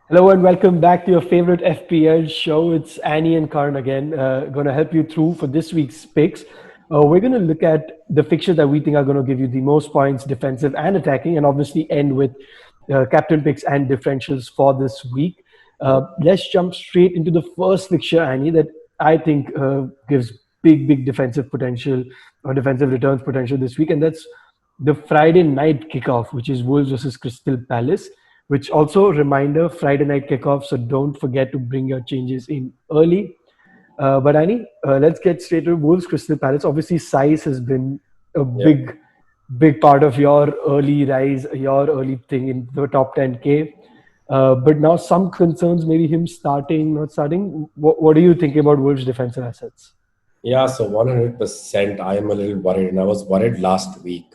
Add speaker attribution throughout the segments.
Speaker 1: Hello and welcome back to your favorite FPL show. It's Annie and Karan again, going to help you through for this week's picks. We're going to look at the fixtures that we think are going to give you the most points, defensive and attacking, and obviously end with captain picks and differentials for this week. Let's jump straight into the first fixture, Annie, that I think gives big defensive potential or defensive returns potential this week, and that's the Friday night kickoff, which is Wolves versus Crystal Palace. Which also reminder Friday night kickoff, so don't forget to bring your changes in early. But Annie, let's get straight to Wolves Crystal Palace. Obviously, size has been a
Speaker 2: Yeah.
Speaker 1: big part of your early rise, your early thing in the top 10K. But now some concerns, maybe him starting, not starting. What do you think about Wolves' defensive assets?
Speaker 2: Yeah, so 100% I am a little worried, and I was worried last week.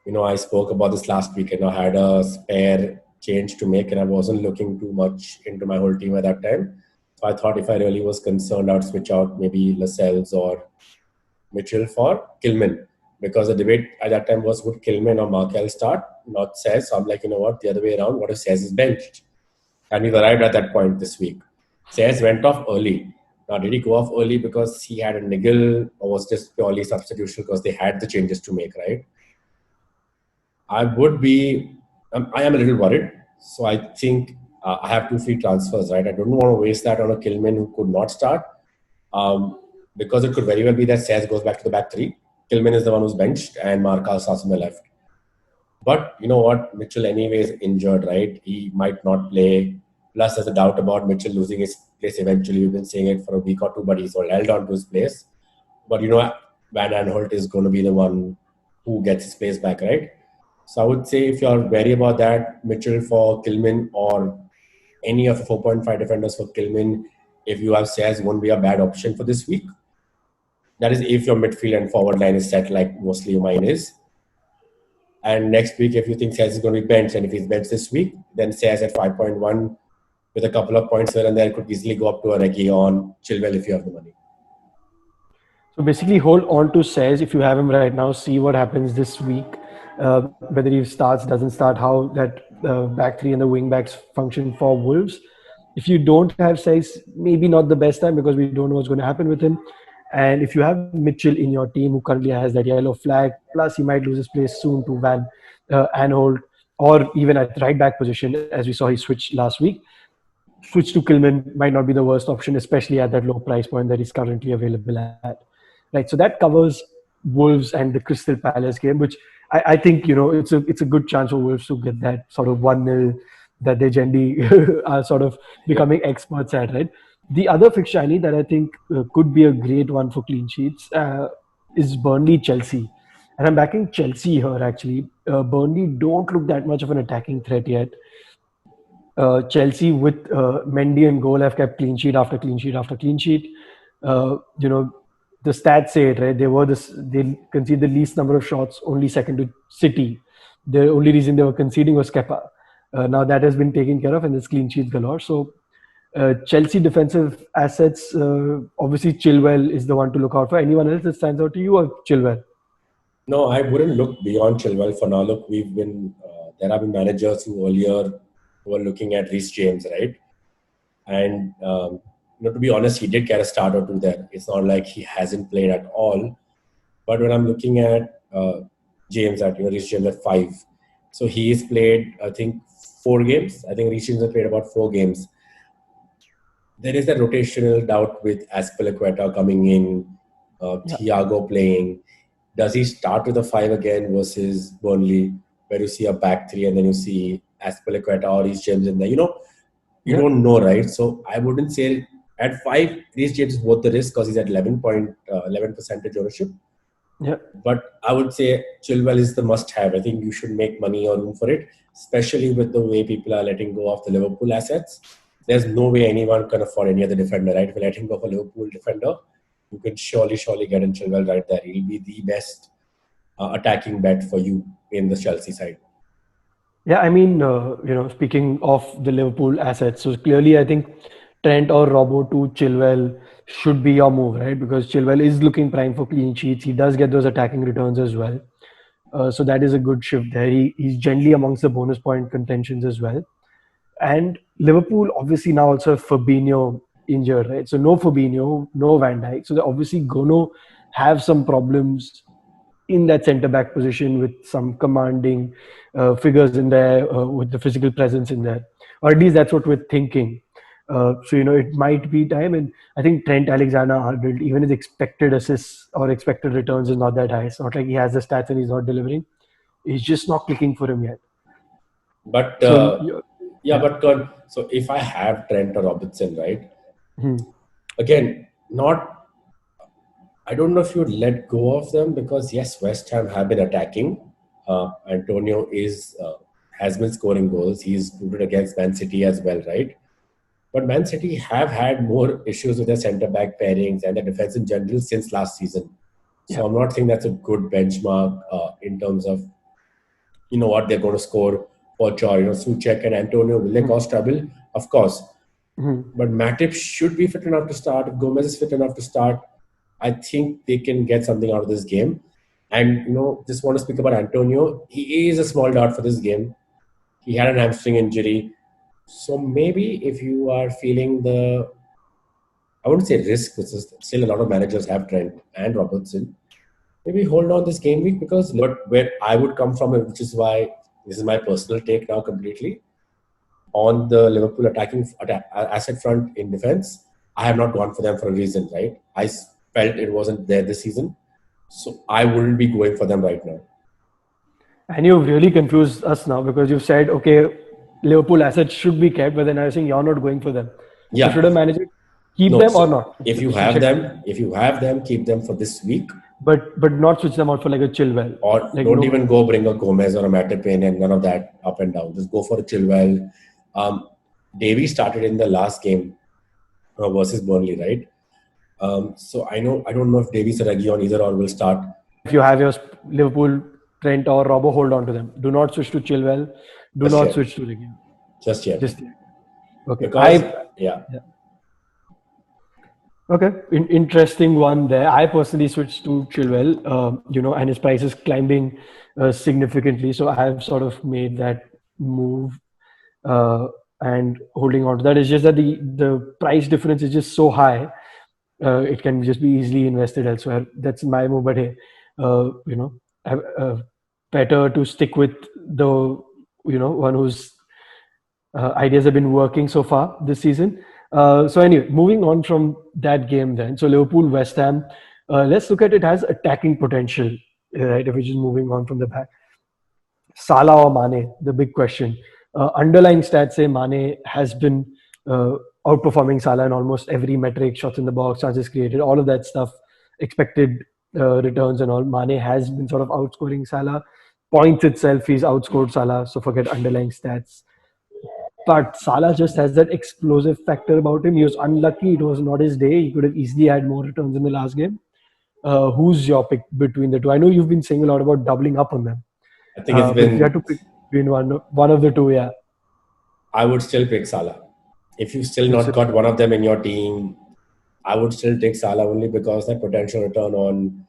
Speaker 2: I spoke about this last week, and I had a spare change to make, and I wasn't looking too much into my whole team at that time. So I thought if I really was concerned, I'd switch out maybe Lascelles or Mitchell for Kilman, because the debate at that time was would Kilman or Markel start, not Says. So I'm like, you know what, the other way around, what if Says is benched? And we've arrived at that point this week. Says went off early. Now, did he go off early because he had a niggle or was just purely substitution because they had the changes to make, right? I would be, I am a little worried. So I think I have two free transfers, right? I don't want to waste that on a Kilman who could not start because it could very well be that Says goes back to the back three. Kilman is the one who's benched and Marka starts on the left. But you know what? Mitchell, anyway, is injured, right? He might not play. Plus, there's a doubt about Mitchell losing his place eventually. We've been saying it for a week or two, but he's held on to his place. But Van Aanholt is going to be the one who gets his place back, right? So I would say if you're wary about that, Mitchell for Kilman or any of the 4.5 defenders for Kilman, if you have Sayers, won't be a bad option for this week. That is if your midfield and forward line is set like mostly mine is. And next week, if you think Sayers is going to be benched, and if he's benched this week, then Sayers at 5.1 with a couple of points here and there could easily go up to a Regi on Chilwell if you have the money.
Speaker 1: So basically, hold on to Says if you have him right now. See what happens this week. Whether he starts, doesn't start, how that back three and the wing backs function for Wolves. If you don't have Says, maybe not the best time because we don't know what's going to happen with him. And if you have Mitchell in your team who currently has that yellow flag, plus he might lose his place soon to Van Aanholt, or even at right back position, as we saw he switched last week. Switch to Kilman might not be the worst option, especially at that low price point that he's currently available at. Right, so that covers Wolves and the Crystal Palace game, which I think it's a good chance for Wolves to get that sort of 1-0 that they generally are sort of
Speaker 2: Yeah.
Speaker 1: becoming experts at. Right, the other fixture I need that I think could be a great one for clean sheets is Burnley Chelsea, and I'm backing Chelsea here actually. Burnley don't look that much of an attacking threat yet. Chelsea with Mendy and goal have kept clean sheet after clean sheet after clean sheet. The stats say it, right? They concede the least number of shots, only second to City. The only reason they were conceding was Kepa. Now that has been taken care of, and there's clean sheets galore. So Chelsea defensive assets, obviously Chilwell is the one to look out for. Anyone else that stands out to you, or Chilwell?
Speaker 2: No, I wouldn't look beyond Chilwell for now. Look, there have been managers who earlier were looking at Reece James, right? And to be honest, he did get a start or two there. It's not like he hasn't played at all. But when I'm looking at James at Reece James at 5, so he's played I think 4 games. I think Reece James has played about 4 games. There is that rotational doubt with Aspilicueta coming in,
Speaker 1: Yeah.
Speaker 2: Thiago playing. Does he start with a 5 again versus Burnley, where you see a back three and then you see Aspilicueta or Reece James in there? You
Speaker 1: Yeah.
Speaker 2: don't know, right? So I wouldn't say at 5, Reece James is worth the risk because he's at 11% ownership.
Speaker 1: Yeah.
Speaker 2: But I would say Chilwell is the must-have. I think you should make money or room for it, especially with the way people are letting go of the Liverpool assets. There's no way anyone can afford any other defender, right? If you're letting go of a Liverpool defender, you can surely get in Chilwell right there. He'll be the best attacking bet for you in the Chelsea side.
Speaker 1: Yeah, I mean, speaking of the Liverpool assets, so clearly I think Trent or Robbo to Chilwell should be your move, right? Because Chilwell is looking prime for clean sheets. He does get those attacking returns as well. So that is a good shift there. He's generally amongst the bonus point contentions as well. And Liverpool obviously now also have Fabinho injured, right? So no Fabinho, no Van Dijk. So they're obviously going to have some problems in that centre back position with some commanding figures in there, with the physical presence in there, or at least that's what we're thinking. So it might be time, and I think Trent Alexander-Arnold, even his expected assists or expected returns is not that high. It's not like he has the stats and he's not delivering. It's just not clicking for him yet.
Speaker 2: But
Speaker 1: So
Speaker 2: yeah,
Speaker 1: yeah.
Speaker 2: but so if I have Trent or Robertson, right?
Speaker 1: Hmm.
Speaker 2: Again, not. I don't know if you would let go of them because yes, West Ham have been attacking. Antonio is has been scoring goals. He's proved it against Man City as well, right? But Man City have had more issues with their centre back pairings and the defense in general since last season.
Speaker 1: Yeah.
Speaker 2: So I'm not saying that's a good benchmark in terms of what they're going to score for sure. Suchek and Antonio, will they cause trouble? Of course. But Matip should be fit enough to start. If Gomez is fit enough to start, I think they can get something out of this game. And just want to speak about Antonio. He is a small doubt for this game. He had an hamstring injury. So maybe if you are feeling I wouldn't say risk, because still a lot of managers have Trent and Robertson. Maybe hold on this game week but where I would come from, which is why this is my personal take now completely on the Liverpool asset front in defense. I have not gone for them for a reason, right? I felt it wasn't there this season, so I wouldn't be going for them right now.
Speaker 1: And you've really confused us now because you've said, okay, Liverpool assets should be kept, but then I was saying you're not going for them. So should a
Speaker 2: Yeah,
Speaker 1: manager keep
Speaker 2: no.
Speaker 1: them or
Speaker 2: So
Speaker 1: not?
Speaker 2: if you have them, keep them for this week,
Speaker 1: But not switch them out for like a Chilwell.
Speaker 2: or
Speaker 1: Like
Speaker 2: don't
Speaker 1: no,
Speaker 2: even go bring a Gomez or a Matip in and none of that up and down. Just go for a Chilwell. Davy started in the last game versus Burnley, right? So I don't know if Davies or Reguilon either or will start.
Speaker 1: if you have your Liverpool, Trent or Robbo, hold on to them. Do not switch to Chilwell. Do
Speaker 2: Just
Speaker 1: not
Speaker 2: yet.
Speaker 1: switch to Reguilon.
Speaker 2: Just yet.
Speaker 1: Just okay.
Speaker 2: Because yeah.
Speaker 1: Okay, interesting one there. I personally switched to Chilwell, and his price is climbing significantly. So I've sort of made that move and holding on to that. It's just that the price difference is just so high. It can just be easily invested elsewhere. That's my move. But hey, better to stick with the one whose ideas have been working so far this season. So anyway, moving on from that game then. So Liverpool, West Ham. Let's look at it as attacking potential, right? If we're just moving on from the back. Salah or Mane, the big question. Underlying stats say Mane has been outperforming Salah in almost every metric, shots in the box, chances created, all of that stuff, expected returns and all. Mane has been sort of outscoring Salah. Points itself, he's outscored Salah, so forget underlying stats. But Salah just has that explosive factor about him. He was unlucky. It was not his day. He could have easily had more returns in the last game. Who's your pick between the two? I know you've been saying a lot about doubling up on them.
Speaker 2: I think it's
Speaker 1: But if you had
Speaker 2: been.
Speaker 1: to pick between one of the two, yeah.
Speaker 2: I would still pick Salah. If you've still not got one of them in your team, I would still take Salah only because that potential return on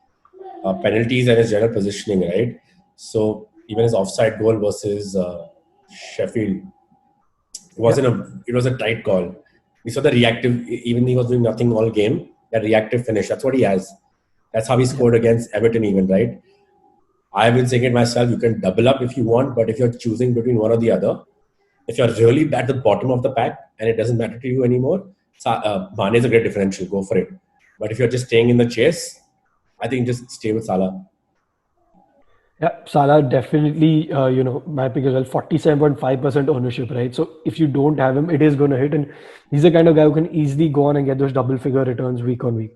Speaker 2: penalties and his general positioning, right? So even his offside goal versus Sheffield it was a tight call. We saw the reactive, even he was doing nothing all game, that reactive finish. That's what he has. That's how he scored against Everton, even, right? I've been saying it myself. You can double up if you want, but if you're choosing between one or the other, if you're really at the bottom of the pack and it doesn't matter to you anymore, Mane is a great differential. Go for it. But if you're just staying in the chase, I think just stay with Salah.
Speaker 1: Yeah, Salah definitely, my pick as well, 47.5% ownership, right? So if you don't have him, it is going to hit. And he's the kind of guy who can easily go on and get those double figure returns week on week.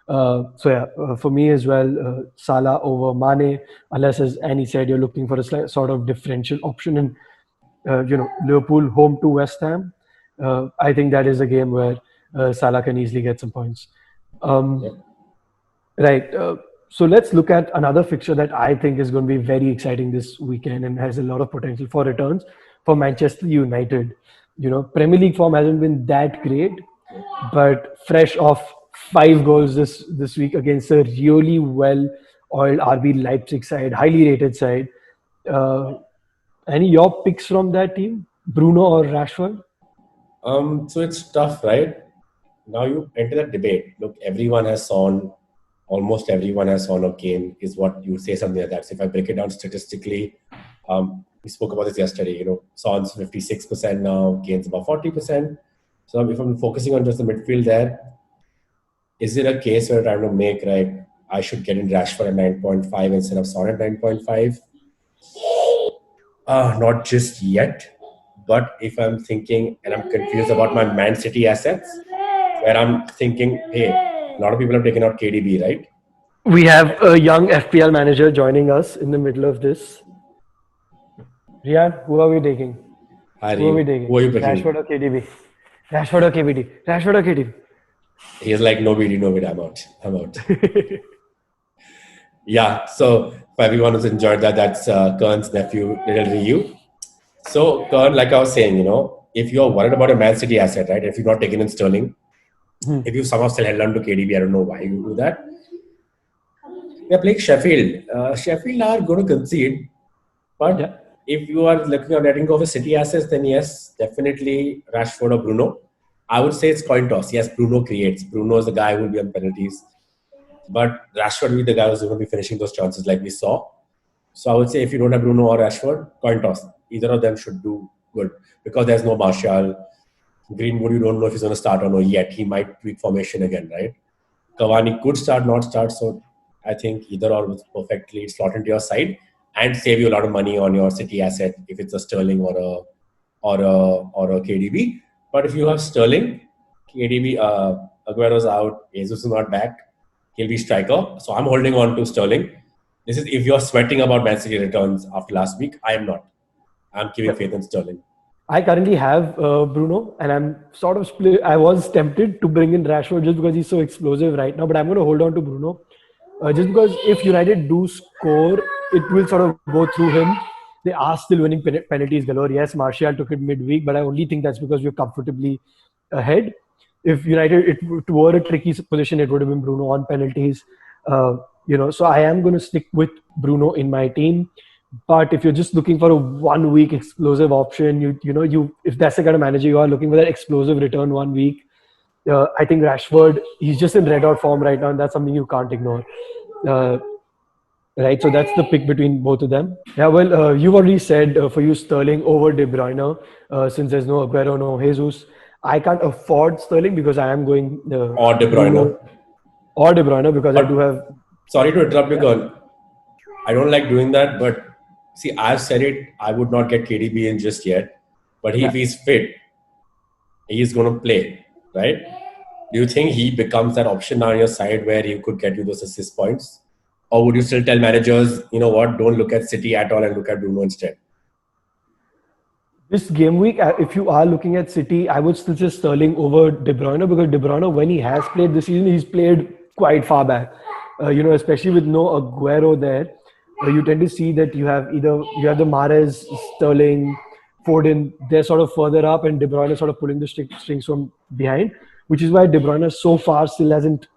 Speaker 1: For me as well, Salah over Mane, unless, as Annie said, you're looking for a sort of differential option. And, Liverpool home to West Ham, I think that is a game where Salah can easily get some points. Right. So let's look at another fixture that I think is going to be very exciting this weekend and has a lot of potential for returns for Manchester United. Premier League form hasn't been that great, but fresh off 5 goals this week against a really well-oiled RB Leipzig side, highly rated side. Any your picks from that team? Bruno or Rashford?
Speaker 2: So it's tough, right? Now you enter the debate. Look, almost everyone has Son or Kane, is what you say something like that. So if I break it down statistically, we spoke about this yesterday. Son's 56% now, Kane's about 40%. So if I'm focusing on just the midfield there, is it a case where I'm trying to make, right, I should get in Rashford at 9.5 instead of Son at 9.5? Not just yet. But if I'm thinking and I'm confused about my Man City assets, where I'm thinking, hey, a lot of people have taken out KDB, right?
Speaker 1: We have a young FPL manager joining us in the middle of this. Rian, who are we taking? Who are we taking?
Speaker 2: Who are you picking?
Speaker 1: Rashford or KDB? Rashford or KBD? Rashford or KDB?
Speaker 2: He's like, no BD, I'm out. Yeah, so for everyone who's enjoyed that, that's Kern's nephew, Little Ryu. So, Kern, like I was saying, if you're worried about a Man City asset, right, if you're not taking in Sterling, if you somehow still held on to KDB, I don't know why you do that. We're playing Sheffield. Sheffield are going to concede, but if you are looking at letting go of a City assets, then yes, definitely Rashford or Bruno. I would say it's coin toss. Yes, Bruno creates. Bruno is the guy who will be on penalties. But Rashford will be the guy who's going to be finishing those chances like we saw. So I would say if you don't have Bruno or Rashford, coin toss. Either of them should do good because there's no Martial. Greenwood, you don't know if he's going to start or no yet. He might tweak formation again, right? Cavani could start, not start. So I think either or will perfectly slot into your side and save you a lot of money on your City asset if it's a Sterling or a KDB. But if you have Sterling, KDB, Aguero's out, Jesus is not back, he'll be striker. So I'm holding on to Sterling. This is if you're sweating about Man City returns after last week. I am not. I'm keeping faith in Sterling.
Speaker 1: I currently have Bruno, and I'm sort of split. I was tempted to bring in Rashford just because he's so explosive right now, but I'm going to hold on to Bruno. Just because if United do score, it will sort of go through him. They are still winning penalties galore. Yes, Martial took it midweek, but I only think that's because we're comfortably ahead. If United it were a tricky position, it would have been Bruno on penalties. So I am going to stick with Bruno in my team. But if you're just looking for a 1 week explosive option, if that's the kind of manager you are looking for that explosive return 1 week, I think Rashford, he's just in red hot form right now, and that's something you can't ignore. Right, so that's the pick between both of them. Yeah, well, you've already said for you Sterling over De Bruyne, since there's no Aguero, no Jesus. I can't afford Sterling because I am going
Speaker 2: or De Bruyne.
Speaker 1: Or De Bruyne because I do have.
Speaker 2: Sorry to interrupt you, Kern. I don't like doing that, but see, I've said it. I would not get KDB in just yet, but if he's fit, he's going to play, right? Do you think he becomes that option now on your side where he could get you those assist points? Or would you still tell managers, you know what, don't look at City at all and look at Bruno instead?
Speaker 1: This game week, if you are looking at City, I would still say Sterling over De Bruyne because De Bruyne, when he has played this season, he's played quite far back. Especially with no Aguero there, you tend to see that you have the Mahrez, Sterling, Foden, they're sort of further up, and De Bruyne is sort of pulling the strings from behind, which is why De Bruyne so far still hasn't,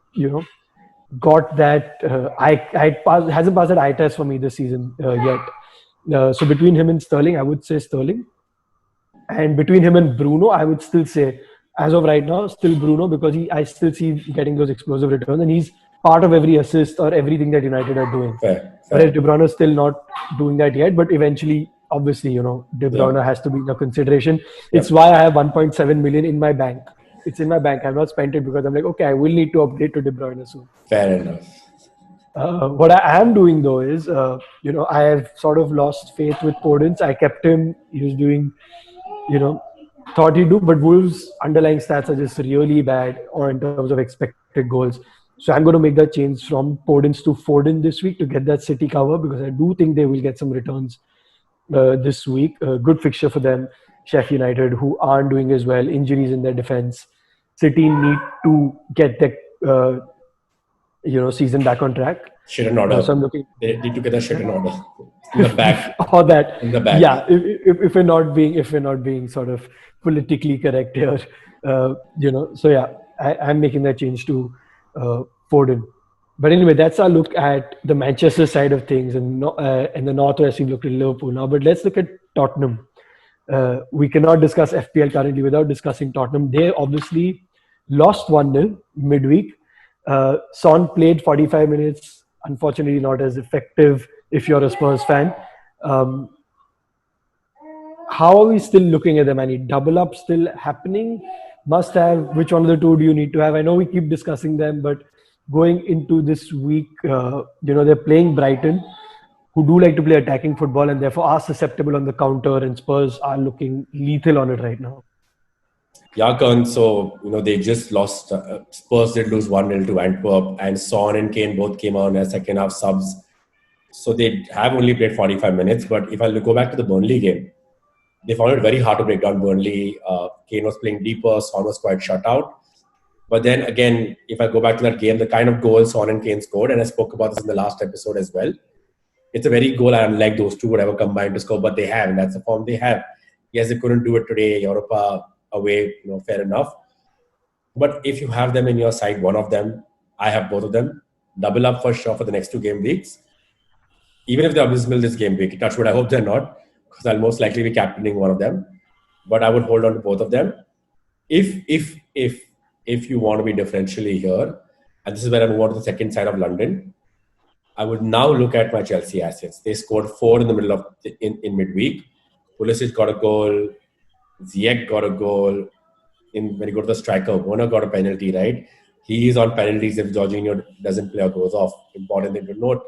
Speaker 1: got that hasn't passed that eye test for me this season yet. So between him and Sterling, I would say Sterling, and between him and Bruno, I would still say, as of right now, still Bruno because I still see getting those explosive returns, and he's part of every assist or everything that United are doing.
Speaker 2: Fair.
Speaker 1: Whereas De Bruyne is still not doing that yet, but eventually, obviously, De Bruyne has to be in a consideration. It's why I have 1.7 million in my bank. It's in my bank. I've not spent it because I'm like, okay, I will need to update to De Bruyne soon.
Speaker 2: Fair enough.
Speaker 1: What I am doing though is, I have sort of lost faith with Podence. I kept him. He was doing, thought he'd do, but Wolves' underlying stats are just really bad or in terms of expected goals. So I'm going to make that change from Podence to Foden this week to get that City cover because I do think they will get some returns this week. Good fixture for them. Sheffield United, who aren't doing as well, injuries in their defense. City need to get the season back on track.
Speaker 2: Shit in order.
Speaker 1: So I'm looking.
Speaker 2: They need to get the shit in order. In the back.
Speaker 1: Or that.
Speaker 2: In the back.
Speaker 1: Yeah, if we're not being sort of politically correct here, So yeah, I'm making that change to Foden. But anyway, that's our look at the Manchester side of things, and the Northwest we looked at Liverpool now. But let's look at Tottenham. We cannot discuss FPL currently without discussing Tottenham. They obviously lost 1-0 midweek. Son played 45 minutes, unfortunately not as effective if you're a Spurs fan. Um, how are we still looking at them? Any double up still happening? Must have. Which one of the two do you need to have? I know we keep discussing them, but going into this week, they're playing Brighton, who do like to play attacking football and therefore are susceptible on the counter, and Spurs are looking lethal on it right now.
Speaker 2: Yeah, Karan, so they just lost. Spurs did lose 1-0 to Antwerp, and Son and Kane both came on as second half subs. So they have only played 45 minutes. But if I go back to the Burnley game, they found it very hard to break down Burnley. Kane was playing deeper, Son was quite shut out. But then again, if I go back to that game, the kind of goals Son and Kane scored, and I spoke about this in the last episode as well, it's a very goal unlike those two would ever combine to score, but they have, and that's the form they have. Yes, they couldn't do it today, Europa away, fair enough. But if you have them in your side, one of them, I have both of them, double up for sure for the next 2 game weeks. Even if they're abysmal this game week, touch wood, I hope they're not, because I'll most likely be captaining one of them. But I would hold on to both of them. If you want to be differentially here, and this is where I move on to the second side of London, I would now look at my Chelsea assets. They scored 4 in the middle of in midweek. Pulisic got a goal. Ziyech got a goal. When you go to the striker, Werner got a penalty, right? He is on penalties if Jorginho doesn't play or goes off. Important thing to note.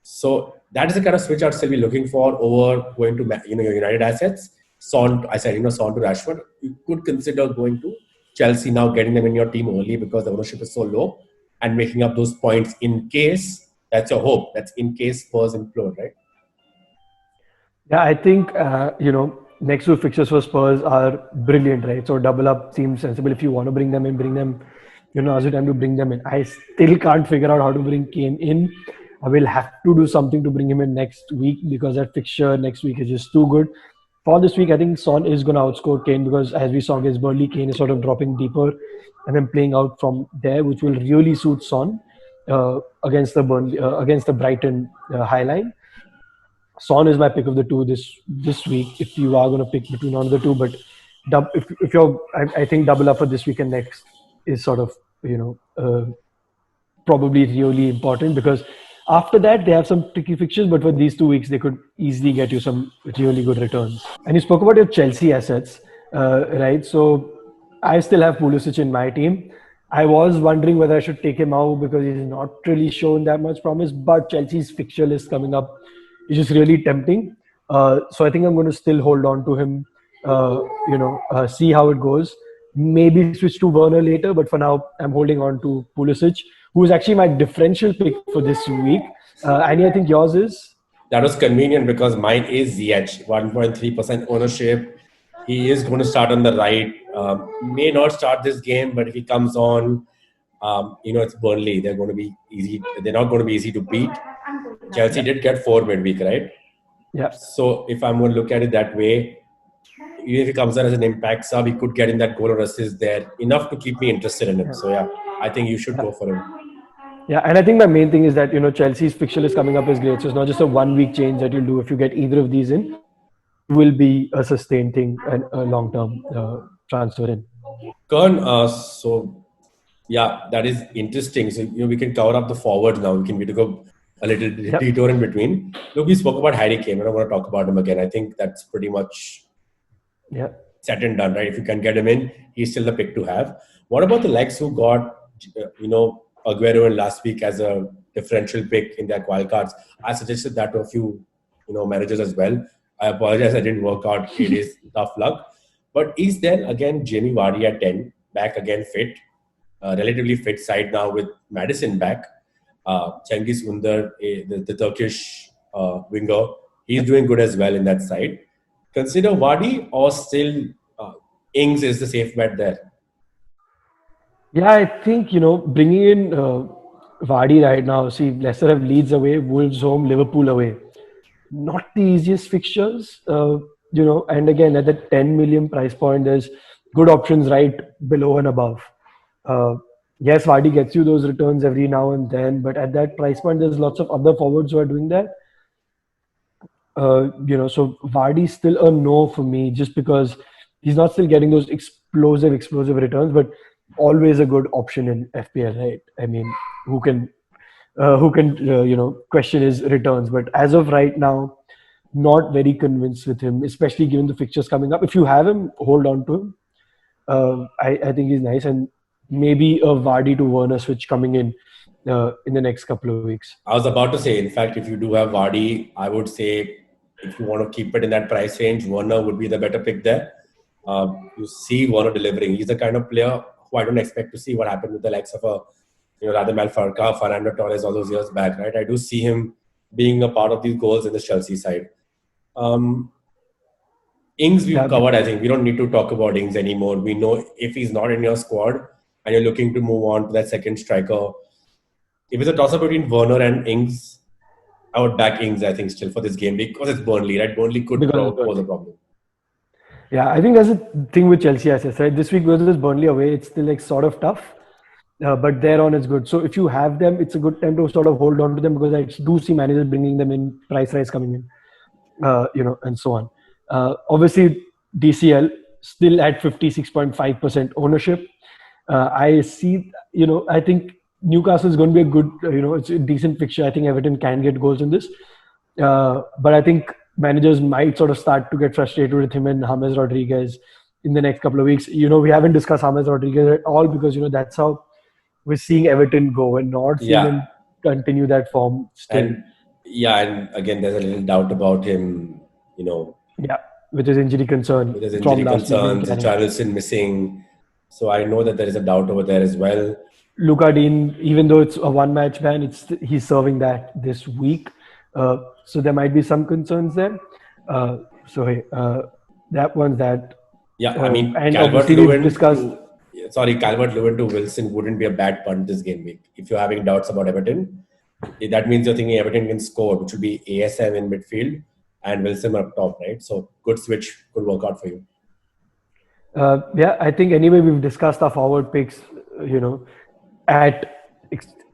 Speaker 2: So that is the kind of switch I'd still be looking for over going to your United assets. Son to Rashford. You could consider going to Chelsea now, getting them in your team early because the ownership is so low, and making up those points in case. That's your hope. That's in case Spurs implode, right?
Speaker 1: Yeah, I think next two fixtures for Spurs are brilliant, right? So double up seems sensible. If you want to bring them in, bring them. Now's the time to bring them in. I still can't figure out how to bring Kane in. I will have to do something to bring him in next week because that fixture next week is just too good. For this week, I think Son is going to outscore Kane because, as we saw against Burnley, Kane is sort of dropping deeper and then playing out from there, which will really suit Son against the Brighton high line. Son is my pick of the two this week. If you are going to pick between one of the two, but if you're, I think double up for this week and next is sort of probably really important because after that they have some tricky fixtures. But for these 2 weeks, they could easily get you some really good returns. And you spoke about your Chelsea assets, right? So I still have Pulisic in my team. I was wondering whether I should take him out because he's not really shown that much promise. But Chelsea's fixture list coming up is just really tempting. So I think I'm going to still hold on to him. See how it goes. Maybe switch to Werner later, but for now I'm holding on to Pulisic, who is actually my differential pick for this week. Annie, I think yours is?
Speaker 2: That was convenient because mine is Ziyech, 1.3% ownership. He is going to start on the right. May not start this game, but if he comes on, it's Burnley. They're going to be easy. They're not going to be easy to beat. Chelsea did get 4 midweek, right?
Speaker 1: Yeah.
Speaker 2: So if I'm going to look at it that way, even if he comes on as an impact sub, he could get in that goal or assist there enough to keep me interested in him. So yeah, I think you should go for him.
Speaker 1: Yeah, and I think my main thing is that Chelsea's fixture list coming up is great. So it's not just a 1 week change that you'll do. If you get either of these in, it will be a sustained thing and a long term transfer in.
Speaker 2: Karan, so yeah, that is interesting. So we can cover up the forwards now. We go a little detour in between. Look, we spoke about Harry Kane. I don't want to talk about him again. I think that's pretty much set and done, right? If you can get him in, he's still the pick to have. What about the legs who got, Aguero in last week as a differential pick in their wildcards? I suggested that to a few, managers as well. I apologize, I didn't work out. It is tough luck. But is then again Jamie Vardy at 10, back again fit, relatively fit side now with Maddison back. Cengiz Ünder, the Turkish winger, he's doing good as well in that side. Consider Vardy or still Ings is the safe bet there?
Speaker 1: Yeah, I think, bringing in Vardy right now, see, Leicester have Leeds away, Wolves home, Liverpool away. Not the easiest fixtures, and again, at the 10 million price point, there's good options right below and above. Yes, Vardy gets you those returns every now and then, but at that price point, there's lots of other forwards who are doing that. So Vardy's still a no for me, just because he's not still getting those explosive returns, but always a good option in FPL, right? I mean, who can question his returns? But as of right now, not very convinced with him, especially given the fixtures coming up. If you have him, hold on to him. I think he's nice, and maybe a Vardy to Werner switch coming in the next couple of weeks.
Speaker 2: I was about to say, in fact, if you do have Vardy, I would say if you want to keep it in that price range, Werner would be the better pick there. You see Werner delivering. He's the kind of player who I don't expect to see what happened with the likes of Radamel Falcao, Fernando Torres all those years back, right? I do see him being a part of these goals in the Chelsea side. Ings we've covered, I think. We don't need to talk about Ings anymore. We know if he's not in your squad and you're looking to move on to that second striker, if it's a toss-up between Werner and Ings, I would back Ings, I think, still for this game because it's Burnley, right? Burnley could pose a problem.
Speaker 1: Yeah, I think that's the thing with Chelsea, as I said. This week versus Burnley away, it's still like sort of tough. But thereon it's good. So if you have them, it's a good time to sort of hold on to them, because I do see managers bringing them in, price rise coming in, and so on. Obviously, DCL still at 56.5% ownership. I see, I think Newcastle is going to be a good, it's a decent fixture. I think Everton can get goals in this. But I think managers might sort of start to get frustrated with him and James Rodriguez in the next couple of weeks. We haven't discussed James Rodriguez at all, because, that's how we're seeing Everton go and not seeing him continue that form still.
Speaker 2: And again, there's a little doubt about him,
Speaker 1: Yeah, with his injury concern.
Speaker 2: With his injury concerns, Richarlison missing. So I know that there is a doubt over there as well.
Speaker 1: Luca Dean, even though it's a one-match ban, he's serving that this week. So there might be some concerns there. That one's that.
Speaker 2: Yeah, I mean, Calvert-Lewin to Wilson wouldn't be a bad punt this game week. If you're having doubts about Everton, that means you're thinking Everton can score, which would be ASM in midfield and Wilson up top, right? So good switch could work out for you.
Speaker 1: I think anyway we've discussed our forward picks,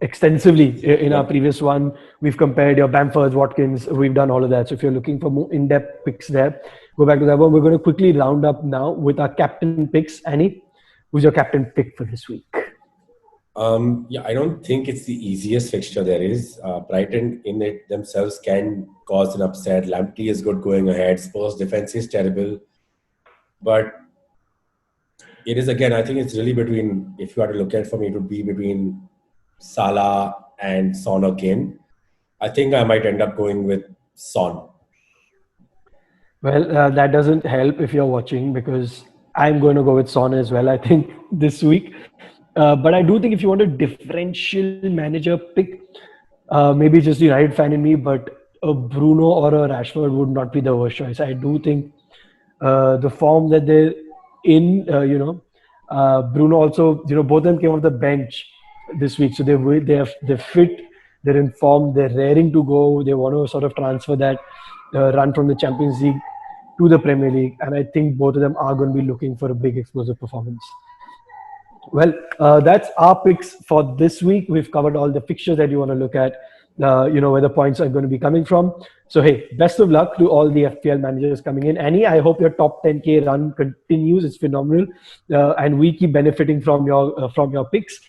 Speaker 1: extensively in our previous one. We've compared your Bamfords, Watkins. We've done all of that. So if you're looking for more in-depth picks there, go back to that one. We're going to quickly round up now with our captain picks. Annie, who's your captain pick for this week?
Speaker 2: I don't think it's the easiest fixture there is. Brighton in it themselves can cause an upset. Lamptey is good going ahead. Spurs defense is terrible. But it is, again, I think it's really between, if you had to look at it for me, it would be between Salah and Son or Kane. I think I might end up going with Son.
Speaker 1: Well, that doesn't help if you're watching, because I'm going to go with Son as well, I think, this week. But I do think if you want a differential manager pick, maybe just the United fan in me, but a Bruno or a Rashford would not be the worst choice. I do think the form that they're in, Bruno also, both of them came off the bench this week. So they're fit, they're in form, they're raring to go. They want to sort of transfer that run from the Champions League to the Premier League. And I think both of them are going to be looking for a big explosive performance. Well, that's our picks for this week. We've covered all the fixtures that you want to look at, where the points are going to be coming from. So, hey, best of luck to all the FPL managers coming in. Annie, I hope your top 10K run continues. It's phenomenal. And we keep benefiting from your picks.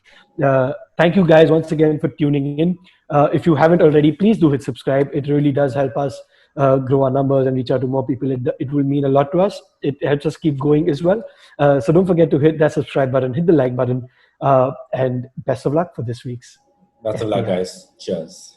Speaker 1: Thank you guys once again for tuning in. If you haven't already, please do hit subscribe. It really does help us grow our numbers and reach out to more people. It will mean a lot to us. It helps us keep going as well. So don't forget to hit that subscribe button, hit the like button, and best of luck for this week's.
Speaker 2: Best of luck, guys. Cheers.